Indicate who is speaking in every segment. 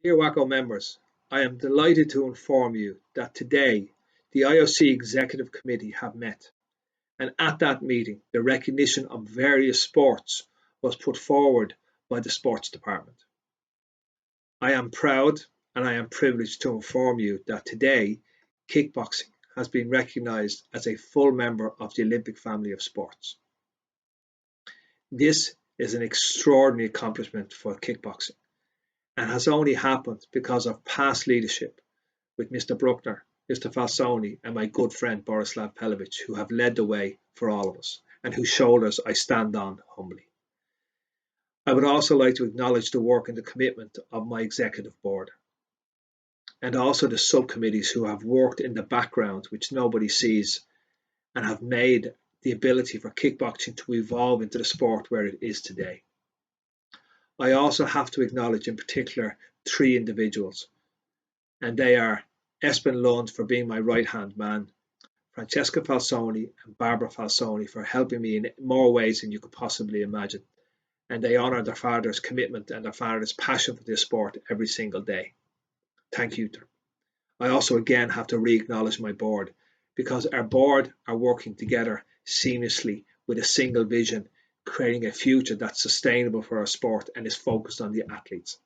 Speaker 1: Dear WAKO members, I am delighted to inform you that today the IOC Executive Committee have met, and at that meeting the recognition of various sports was put forward by the Sports Department. I am proud and I am privileged to inform you that today kickboxing has been recognised as a full member of the Olympic family of sports. This is an extraordinary accomplishment for kickboxing and has only happened because of past leadership with Mr. Bruckner, Mr. Falsoni and my good friend Borislav Pelovic, who have led the way for all of us and whose shoulders I stand on humbly. I would also like to acknowledge the work and the commitment of my executive board and also the subcommittees who have worked in the background which nobody sees and have made the ability for kickboxing to evolve into the sport where it is today. I also have to acknowledge in particular three individuals, and they are Espen Lund for being my right-hand man, Francesca Falsoni and Barbara Falsoni for helping me in more ways than you could possibly imagine, and they honour their father's commitment and their father's passion for this sport every single day. Thank you to them. I also again have to re-acknowledge my board, because our board are working together seamlessly with a single vision, creating a future that's sustainable for our sport and is focused on the athletes.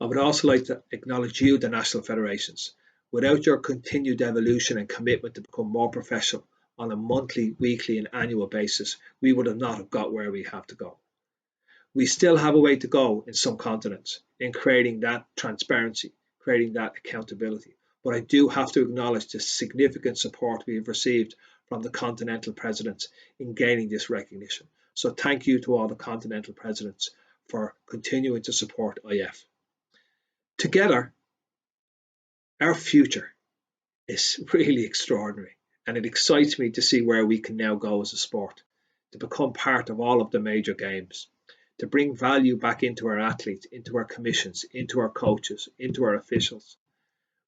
Speaker 1: I would also like to acknowledge you, the national federations. Without your continued evolution and commitment to become more professional on a monthly, weekly and annual basis, we would have not have got where we have to go. We still have a way to go in some continents in creating that transparency, creating that accountability. But I do have to acknowledge the significant support we have received from the continental presidents in gaining this recognition. So thank you to all the continental presidents for continuing to support IF. Together, our future is really extraordinary, and it excites me to see where we can now go as a sport, to become part of all of the major games, to bring value back into our athletes, into our commissions, into our coaches, into our officials.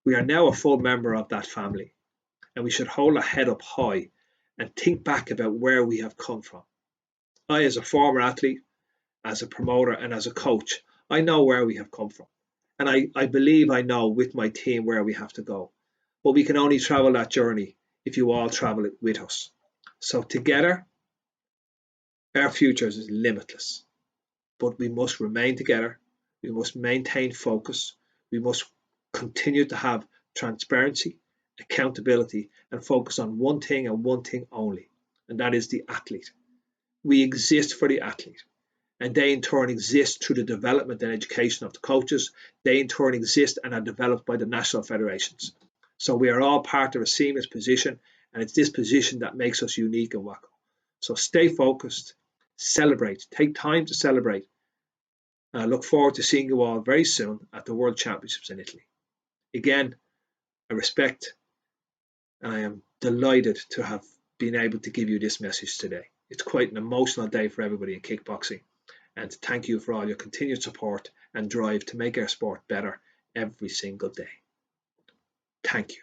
Speaker 1: We are now a full member of that family, and we should hold our head up high and think back about where we have come from. I, as a former athlete, as a promoter and as a coach, I know where we have come from. And I believe I know with my team where we have to go. But we can only travel that journey if you all travel it with us. So together, our future is limitless. But we must remain together. We must maintain focus. We must continue to have transparency, accountability, and focus on one thing and one thing only, and that is the athlete. We exist for the athlete, and they in turn exist through the development and education of the coaches. They in turn exist and are developed by the national federations. So we are all part of a seamless position, and it's this position that makes us unique in WAKO. So stay focused, celebrate, take time to celebrate, and I look forward to seeing you all very soon at the World Championships in Italy. Again, I respect and I am delighted to have been able to give you this message today. It's quite an emotional day for everybody in kickboxing, and thank you for all your continued support and drive to make our sport better every single day. Thank you.